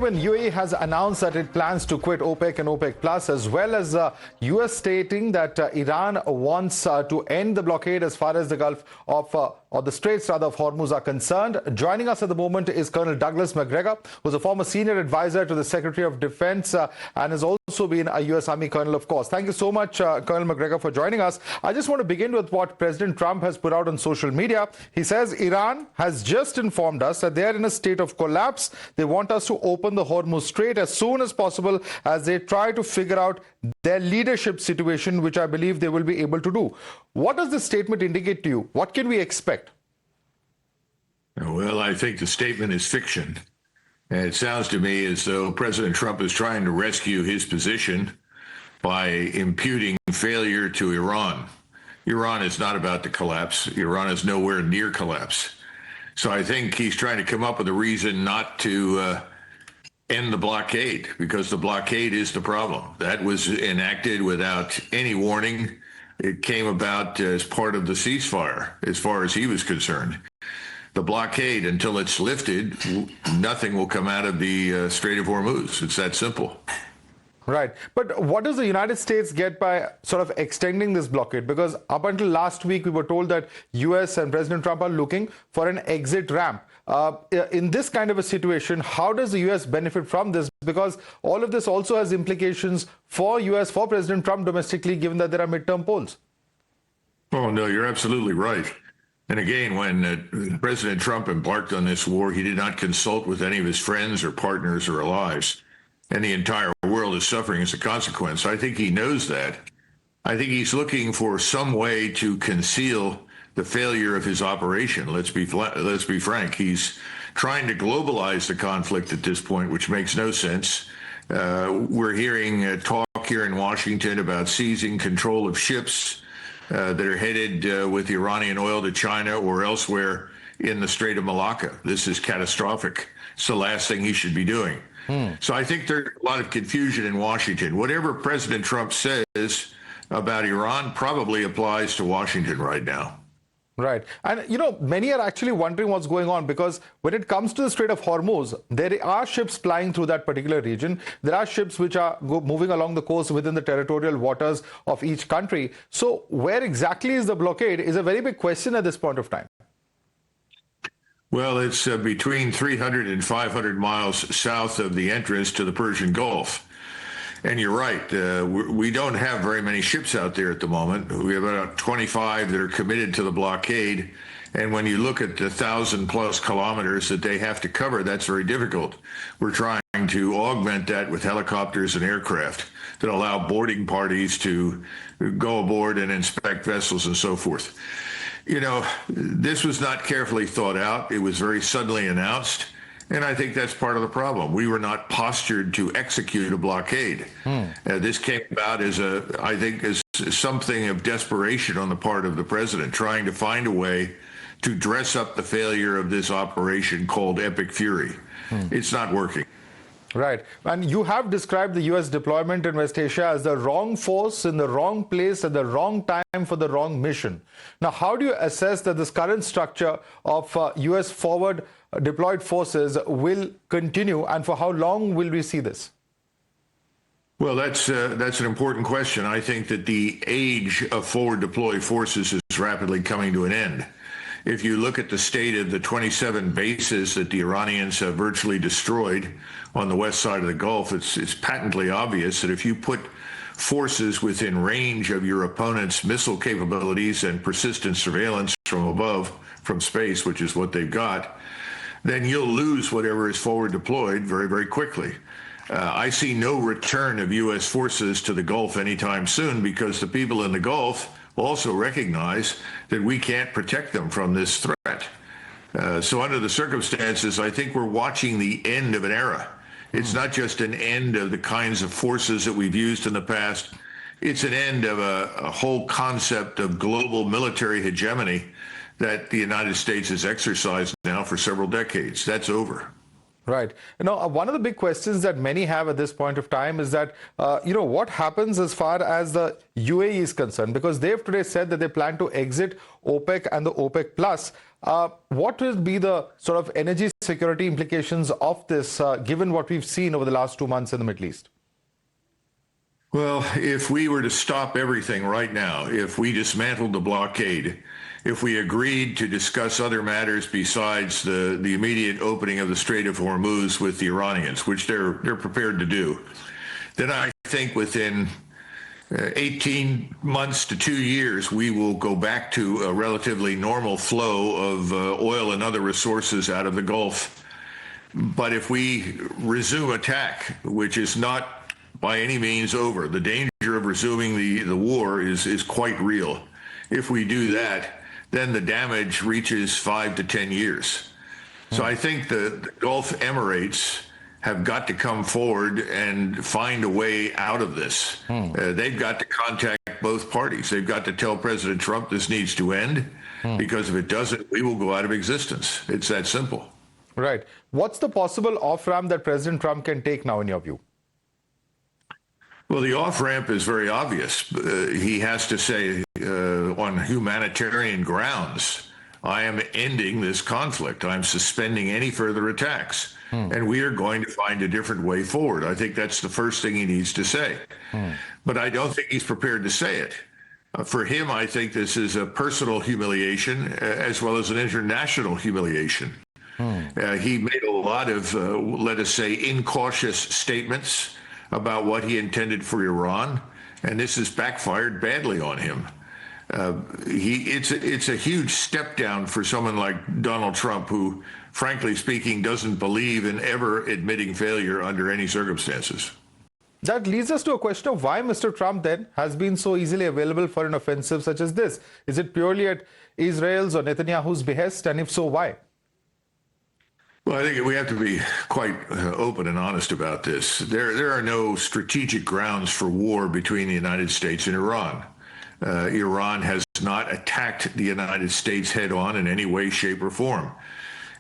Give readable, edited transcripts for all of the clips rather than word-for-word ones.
When UAE has announced that it plans to quit OPEC and OPEC Plus, as well as US stating that Iran wants to end the blockade as far as the Gulf of or the Straits rather of Hormuz are concerned. Joining us at the moment is Colonel Douglas Macgregor, who's a former senior advisor to the Secretary of Defense and has also been a US Army colonel, of course. Thank you so much, Colonel Macgregor, for joining us. I just want to begin with what President Trump has put out on social media. He says Iran has just informed us that they are in a state of collapse. They want us to open the Hormuz Strait as soon as possible as they try to figure out their leadership situation, which I believe they will be able to do. What does this statement indicate to you? What can we expect? Well, I think the statement is fiction. And it sounds to me as though President Trump is trying to rescue his position by imputing failure to Iran. Iran is not about to collapse. Iran is nowhere near collapse. So I think he's trying to come up with a reason not to end the blockade, because the blockade is the problem. That was enacted without any warning. It came about as part of the ceasefire, as far as he was concerned. The blockade, until it's lifted, nothing will come out of the Strait of Hormuz. It's that simple. Right. But what does the United States get by sort of extending this blockade? Because up until last week, we were told that US and President Trump are looking for an exit ramp. In this kind of a situation, how does the US benefit from this? Because all of this also has implications for US, for President Trump domestically, given that there are midterm polls. Oh, no, you're absolutely right. And again, when President Trump embarked on this war, he did not consult with any of his friends or partners or allies. And the entire world is suffering as a consequence. I think he knows that. I think he's looking for some way to conceal the failure of his operation. Let's be frank. He's trying to globalize the conflict at this point, which makes no sense. We're hearing talk here in Washington about seizing control of ships that are headed with Iranian oil to China or elsewhere in the Strait of Malacca. This is catastrophic. It's the last thing he should be doing. So I think there's a lot of confusion in Washington. Whatever President Trump says about Iran probably applies to Washington right now. Right. And, you know, many are actually wondering what's going on, because when it comes to the Strait of Hormuz, there are ships plying through that particular region. There are ships which are moving along the coast within the territorial waters of each country. So where exactly is the blockade is a very big question at this point of time. Well, it's between 300 and 500 miles south of the entrance to the Persian Gulf. And you're right, we don't have very many ships out there at the moment. We have about 25 that are committed to the blockade. And when you look at the 1,000+ kilometers that they have to cover, that's very difficult. We're trying to augment that with helicopters and aircraft that allow boarding parties to go aboard and inspect vessels and so forth. You know, this was not carefully thought out. It was very suddenly announced. And I think that's part of the problem. We were not postured to execute a blockade. This came about as I think, as something of desperation on the part of the president, trying to find a way to dress up the failure of this operation called Epic Fury. It's not working. Right. And you have described the U.S. deployment in West Asia as the wrong force in the wrong place at the wrong time for the wrong mission. Now, how do you assess that this current structure of U.S. forward deployed forces will continue, and for how long will we see this? Well, that's an important question. I think that the age of forward deployed forces is rapidly coming to an end. If you look at the state of the 27 bases that the Iranians have virtually destroyed on the west side of the Gulf, it's patently obvious that if you put forces within range of your opponent's missile capabilities and persistent surveillance from above, from space, which is what they've got, then you'll lose whatever is forward deployed very, very quickly. I see no return of U.S. forces to the Gulf anytime soon, because the people in the Gulf also recognize that we can't protect them from this threat. So under the circumstances, I think we're watching the end of an era. It's not just an end of the kinds of forces that we've used in the past. It's an end of a whole concept of global military hegemony that the United States has exercised now for several decades. That's over. Right. You know, one of the big questions that many have at this point of time is that, you know, what happens as far as the UAE is concerned? Because they've today said that they plan to exit OPEC and the OPEC Plus. What will be the sort of energy security implications of this, given what we've seen over the last 2 months in the Middle East? Well, if we were to stop everything right now, if we dismantled the blockade, if we agreed to discuss other matters besides the immediate opening of the Strait of Hormuz with the Iranians, which they're prepared to do, then I think within 18 months to 2 years, we will go back to a relatively normal flow of oil and other resources out of the Gulf. But if we resume attack, which is not by any means over, the danger of resuming the war is quite real. If we do that, then the damage reaches 5 to 10 years. So I think the Gulf Emirates have got to come forward and find a way out of this. They've got to contact both parties. They've got to tell President Trump this needs to end, because if it doesn't, we will go out of existence. It's that simple. Right. What's the possible off-ramp that President Trump can take now, in your view? Well, the off-ramp is very obvious. He has to say on humanitarian grounds, I am ending this conflict. I'm suspending any further attacks. And we are going to find a different way forward. I think that's the first thing he needs to say. But I don't think he's prepared to say it. For him, I think this is a personal humiliation as well as an international humiliation. He made a lot of, let us say, incautious statements about what he intended for Iran, and this has backfired badly on him. It's a huge step down for someone like Donald Trump, who, frankly speaking, doesn't believe in ever admitting failure under any circumstances. That leads us to a question of why Mr. Trump then has been so easily available for an offensive such as this. Is it purely at Israel's or Netanyahu's behest, and if so, why? Well, I think we have to be quite open and honest about this. There are no strategic grounds for war between the United States and Iran. Iran has not attacked the United States head on in any way, shape, or form.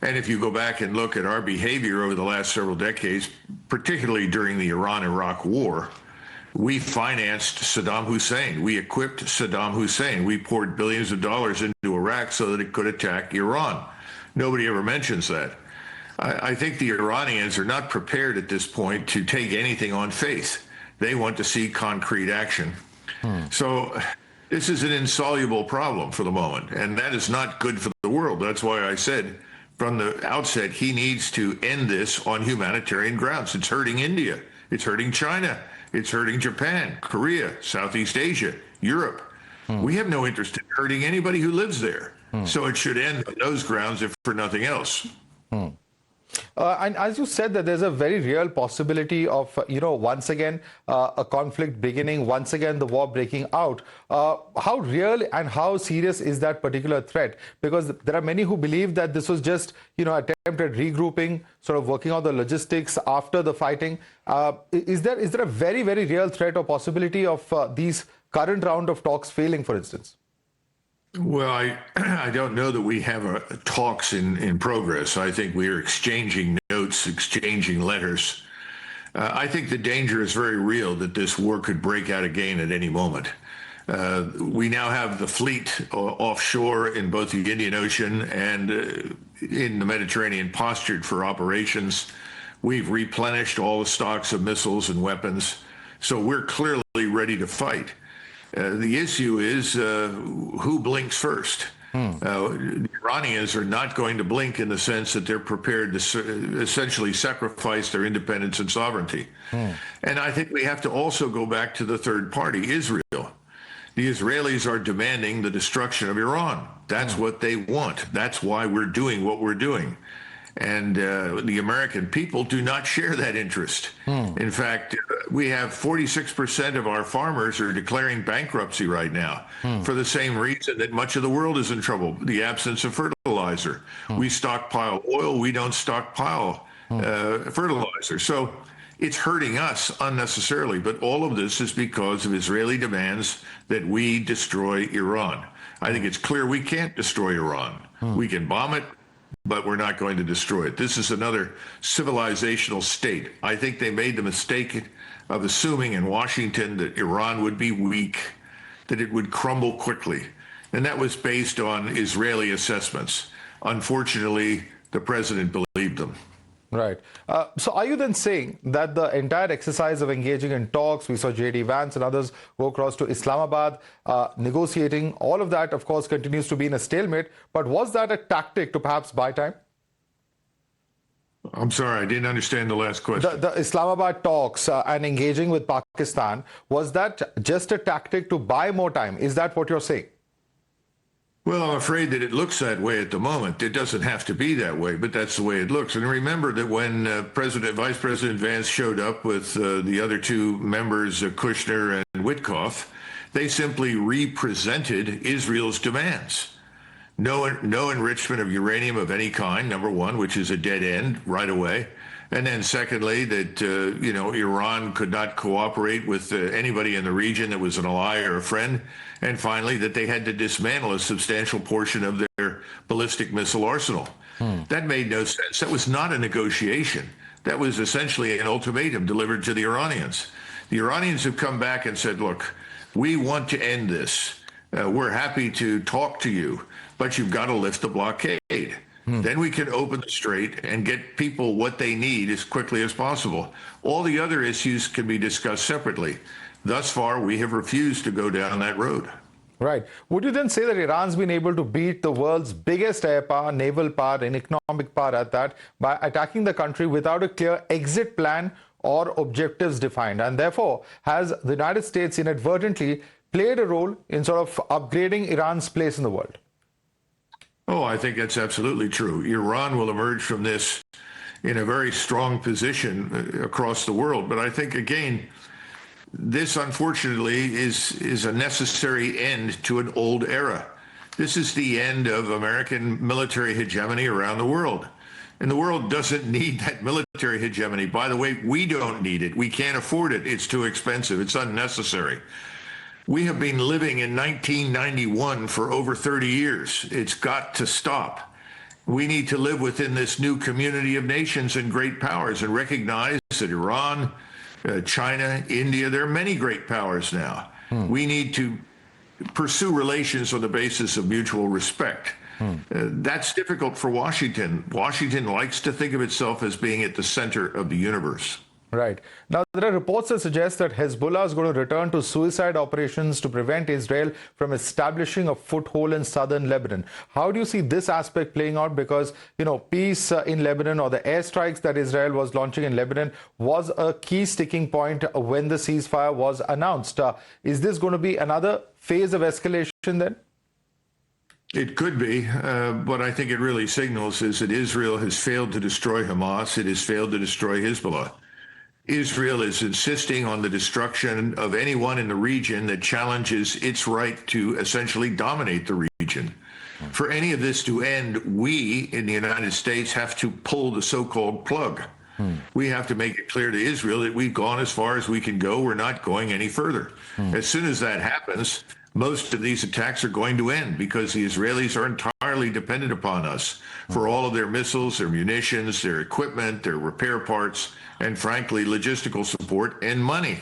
And if you go back and look at our behavior over the last several decades, particularly during the Iran-Iraq war, we financed Saddam Hussein. We equipped Saddam Hussein. We poured billions of dollars into Iraq so that it could attack Iran. Nobody ever mentions that. I think the Iranians are not prepared at this point to take anything on faith. They want to see concrete action. So this is an insoluble problem for the moment, and that is not good for the world. That's why I said from the outset, he needs to end this on humanitarian grounds. It's hurting India. It's hurting China. It's hurting Japan, Korea, Southeast Asia, Europe. We have no interest in hurting anybody who lives there. So it should end on those grounds, if for nothing else. And as you said, that there's a very real possibility of, once again, a conflict beginning, once again, the war breaking out. How real and how serious is that particular threat? Because there are many who believe that this was just, attempt at regrouping, sort of working out the logistics after the fighting. Is there a very, very real threat or possibility of these current round of talks failing, for instance? Well, I don't know that we have talks in progress. I think we are exchanging notes, exchanging letters. I think the danger is very real that this war could break out again at any moment. We now have the fleet offshore in both the Indian Ocean and in the Mediterranean postured for operations. We've replenished all the stocks of missiles and weapons. So we're clearly ready to fight. The issue is who blinks first. The Iranians are not going to blink in the sense that they're prepared to essentially sacrifice their independence and sovereignty. And I think we have to also go back to the third party, Israel. The Israelis are demanding the destruction of Iran. That's what they want. That's why we're doing what we're doing. And the American people do not share that interest. In fact, we have 46% of our farmers are declaring bankruptcy right now for the same reason that much of the world is in trouble, the absence of fertilizer. We stockpile oil, we don't stockpile fertilizer. So it's hurting us unnecessarily, but all of this is because of Israeli demands that we destroy Iran. I think it's clear we can't destroy Iran. We can bomb it, but we're not going to destroy it. This is another civilizational state. I think they made the mistake of assuming in Washington that Iran would be weak, that it would crumble quickly. And that was based on Israeli assessments. Unfortunately, the president believed them. Right. So are you then saying that the entire exercise of engaging in talks, we saw J.D. Vance and others go across to Islamabad, negotiating, all of that, of course, continues to be in a stalemate. But was that a tactic to perhaps buy time? I'm sorry, I didn't understand the last question. The Islamabad talks and engaging with Pakistan, was that just a tactic to buy more time? Is that what you're saying? Well, I'm afraid that it looks that way at the moment. It doesn't have to be that way, but that's the way it looks. And remember that when Vice President Vance showed up with the other two members, Kushner and Witkoff, they simply represented Israel's demands. No enrichment of uranium of any kind, number one, which is a dead end right away. And then secondly, that, Iran could not cooperate with anybody in the region that was an ally or a friend. And finally, that they had to dismantle a substantial portion of their ballistic missile arsenal. That made no sense. That was not a negotiation. That was essentially an ultimatum delivered to the Iranians. The Iranians have come back and said, look, we want to end this. We're happy to talk to you, but you've got to lift the blockade. Then we can open the strait and get people what they need as quickly as possible. All the other issues can be discussed separately. Thus far, we have refused to go down that road. Right. Would you then say that Iran's been able to beat the world's biggest air power, naval power, and economic power at that by attacking the country without a clear exit plan or objectives defined? And therefore, has the United States inadvertently played a role in sort of upgrading Iran's place in the world? Oh, I think that's absolutely true. Iran will emerge from this in a very strong position across the world. But I think, again, this unfortunately is a necessary end to an old era. This is the end of American military hegemony around the world. And the world doesn't need that military hegemony. By the way, we don't need it. We can't afford it. It's too expensive. It's unnecessary. We have been living in 1991 for over 30 years. It's got to stop. We need to live within this new community of nations and great powers and recognize that Iran, China, India, there are many great powers now. We need to pursue relations on the basis of mutual respect. That's difficult for Washington. Washington likes to think of itself as being at the center of the universe. Right. Now, there are reports that suggest that Hezbollah is going to return to suicide operations to prevent Israel from establishing a foothold in southern Lebanon. How do you see this aspect playing out? Because, peace in Lebanon or the airstrikes that Israel was launching in Lebanon was a key sticking point when the ceasefire was announced. Is this going to be another phase of escalation then? It could be. What I think it really signals is that Israel has failed to destroy Hamas. It has failed to destroy Hezbollah. Israel is insisting on the destruction of anyone in the region that challenges its right to essentially dominate the region. For any of this to end, we in the United States have to pull the so-called plug. We have to make it clear to Israel that we've gone as far as we can go. We're not going any further. As soon as that happens, most of these attacks are going to end because the Israelis are entirely dependent upon us for all of their missiles, their munitions, their equipment, their repair parts, and frankly, logistical support and money.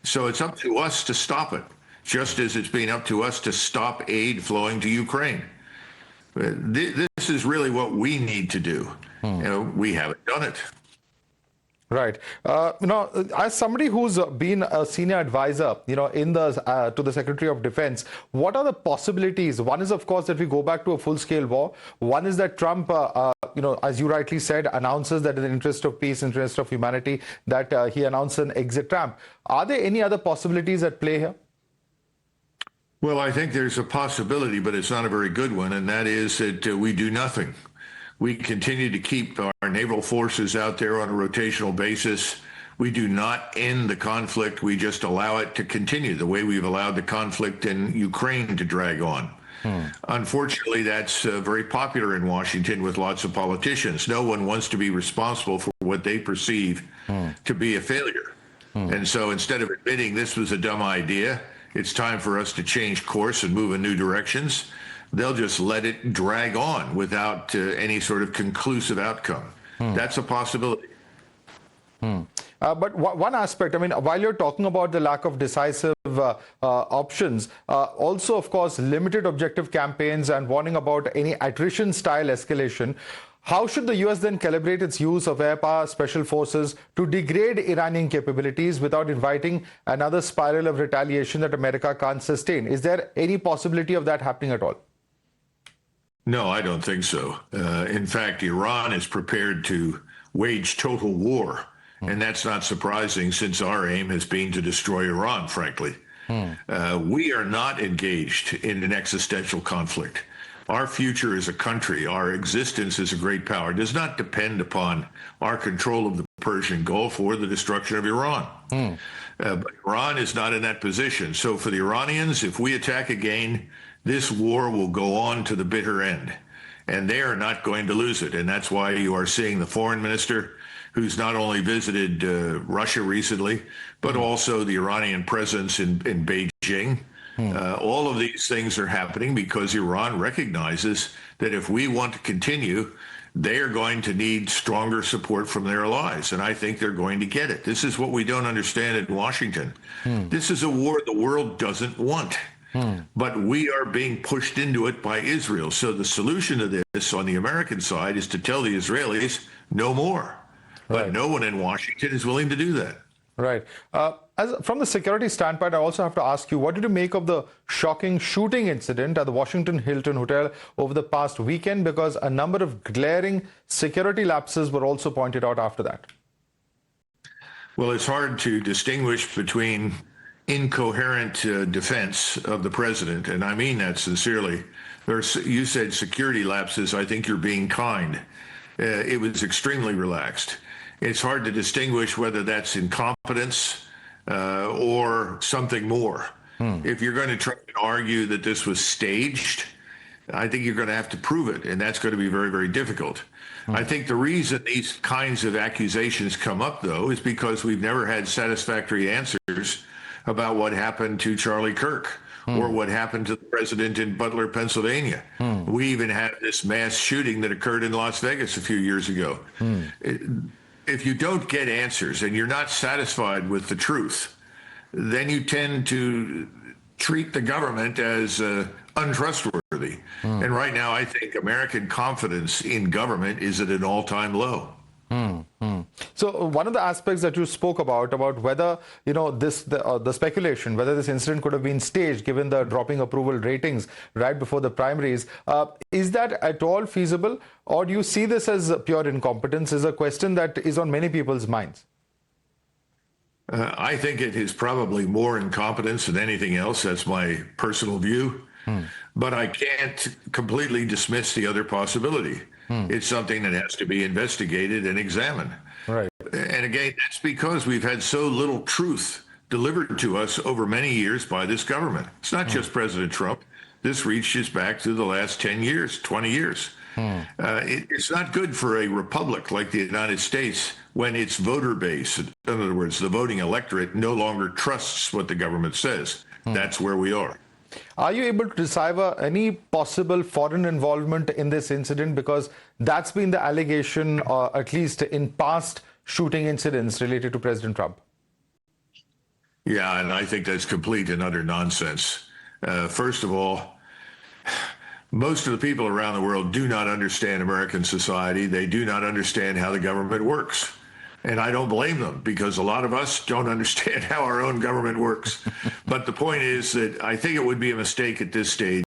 So it's up to us to stop it, just as it's been up to us to stop aid flowing to Ukraine. This is really what we need to do. We haven't done it. Right. As somebody who's been a senior advisor, in the to the Secretary of Defense, what are the possibilities? One is, of course, that we go back to a full-scale war. One is that Trump, as you rightly said, announces that in the interest of peace, interest of humanity, that he announced an exit ramp. Are there any other possibilities at play here? Well, I think there's a possibility, but it's not a very good one, and that is that we do nothing. We continue to keep our naval forces out there on a rotational basis. We do not end the conflict. We just allow it to continue the way we've allowed the conflict in Ukraine to drag on. Unfortunately, that's very popular in Washington with lots of politicians. No one wants to be responsible for what they perceive to be a failure. And so instead of admitting this was a dumb idea, it's time for us to change course and move in new directions. They'll just let it drag on without any sort of conclusive outcome. That's a possibility. But one aspect, while you're talking about the lack of decisive options, also, of course, limited objective campaigns and warning about any attrition-style escalation, How should the US then calibrate its use of air power special forces to degrade Iranian capabilities without inviting another spiral of retaliation that America can't sustain? Is there any possibility of that happening at all? No, I don't think so. In fact, Iran is prepared to wage total war. And that's not surprising since our aim has been to destroy Iran, frankly. We are not engaged in an existential conflict. Our future as a country, our existence as a great power, does not depend upon our control of the Persian Gulf or the destruction of Iran. But Iran is not in that position. So for the Iranians, if we attack again, this war will go on to the bitter end. And they are not going to lose it. And that's why you are seeing the foreign minister, who's not only visited Russia recently, but also the Iranian presence in Beijing. All of these things are happening because Iran recognizes that if we want to continue, they are going to need stronger support from their allies. And I think they're going to get it. This is what we don't understand in Washington. This is a war the world doesn't want. But we are being pushed into it by Israel. So the solution to this on the American side is to tell the Israelis no more. But no one in Washington is willing to do that. Right. From the security standpoint, I also have to ask you, what did you make of the shocking shooting incident at the Washington Hilton Hotel over the past weekend? Because a number of glaring security lapses were also pointed out after that. Well, it's hard to distinguish between incoherent defense of the president, and I mean that sincerely. You said security lapses. I think you're being kind. It was extremely relaxed. It's hard to distinguish whether that's incompetence or something more. If you're going to try to argue that this was staged, I think you're going to have to prove it, and that's going to be very, very difficult. I think the reason these kinds of accusations come up, though, is because we've never had satisfactory answers about what happened to Charlie Kirk or what happened to the president in Butler, Pennsylvania. We even had this mass shooting that occurred in Las Vegas a few years ago. If you don't get answers and you're not satisfied with the truth, then you tend to treat the government as untrustworthy. And right now, I think American confidence in government is at an all-time low. So one of the aspects that you spoke about whether, the speculation, whether this incident could have been staged given the dropping approval ratings right before the primaries, is that at all feasible? Or do you see this as pure incompetence? Is a question that is on many people's minds. I think it is probably more incompetence than anything else. That's my personal view. But I can't completely dismiss the other possibility. It's something that has to be investigated and examined. Right. And again, that's because we've had so little truth delivered to us over many years by this government. It's not just President Trump. This reaches back to the last 10 years, 20 years. It's not good for a republic like the United States when its voter base, in other words, the voting electorate, no longer trusts what the government says. That's where we are. Are you able to decipher any possible foreign involvement in this incident? Because that's been the allegation, at least in past shooting incidents related to President Trump. Yeah, and I think that's complete and utter nonsense. First of all, most of the people around the world do not understand American society. They do not understand how the government works. And I don't blame them, because a lot of us don't understand how our own government works. But the point is that I think it would be a mistake at this stage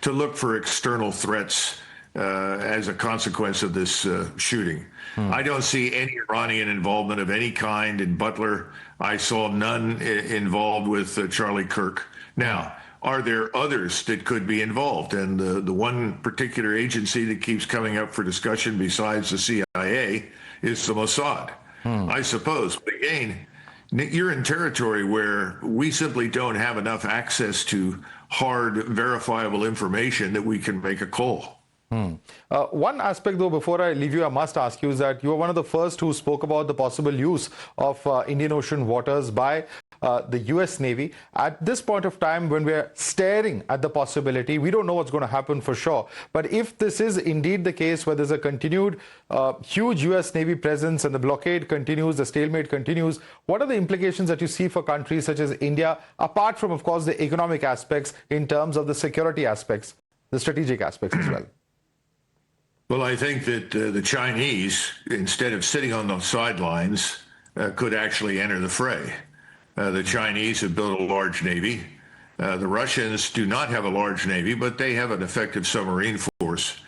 to look for external threats as a consequence of this shooting. I don't see any Iranian involvement of any kind in Butler. I saw none involved with Charlie Kirk. Now, are there others that could be involved? And the one particular agency that keeps coming up for discussion besides the CIA is the Mossad, I suppose. But again, you're in territory where we simply don't have enough access to hard, verifiable information that we can make a call. One aspect, though, before I leave you, I must ask you is that you were one of the first who spoke about the possible use of Indian Ocean waters by the US Navy. At this point of time, when we're staring at the possibility, we don't know what's going to happen for sure. But if this is indeed the case, where there's a continued huge US Navy presence and the blockade continues, the stalemate continues, what are the implications that you see for countries such as India, apart from, of course, the economic aspects in terms of the security aspects, the strategic aspects as well? Well, I think that the Chinese, instead of sitting on the sidelines, could actually enter the fray. The Chinese have built a large navy. The Russians do not have a large navy, but they have an effective submarine force.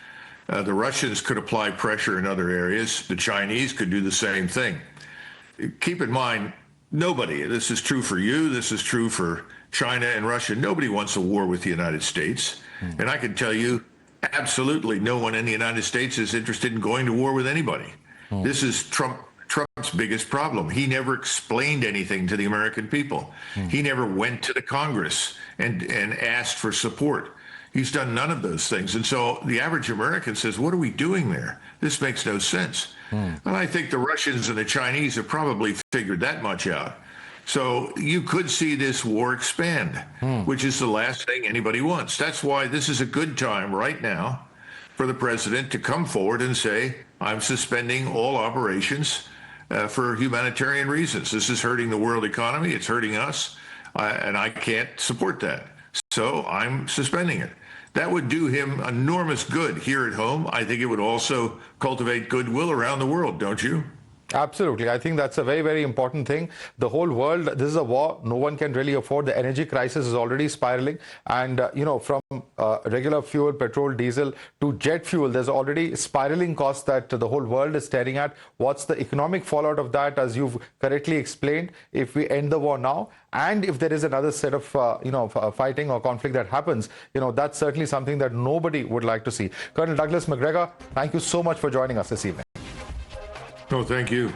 The Russians could apply pressure in other areas. The Chinese could do the same thing. Keep in mind, nobody, this is true for you, this is true for China and Russia, nobody wants a war with the United States. And I can tell you, absolutely no one in the United States is interested in going to war with anybody. This is Trump's biggest problem. He never explained anything to the American people. He never went to the Congress and asked for support. He's done none of those things. And so the average American says, what are we doing there? This makes no sense. And I think the Russians and the Chinese have probably figured that much out. So you could see this war expand, which is the last thing anybody wants. That's why this is a good time right now for the president to come forward and say, I'm suspending all operations for humanitarian reasons. This is hurting the world economy. It's hurting us, and I can't support that. So I'm suspending it. That would do him enormous good here at home. I think it would also cultivate goodwill around the world, don't you? Absolutely. I think that's a very, very important thing. The whole world, this is a war no one can really afford. The energy crisis is already spiraling. And, from regular fuel, petrol, diesel to jet fuel, there's already spiraling costs that the whole world is staring at. What's the economic fallout of that, as you've correctly explained, if we end the war now? And if there is another set of, fighting or conflict that happens, that's certainly something that nobody would like to see. Colonel Douglas Macgregor, thank you so much for joining us this evening. No, thank you.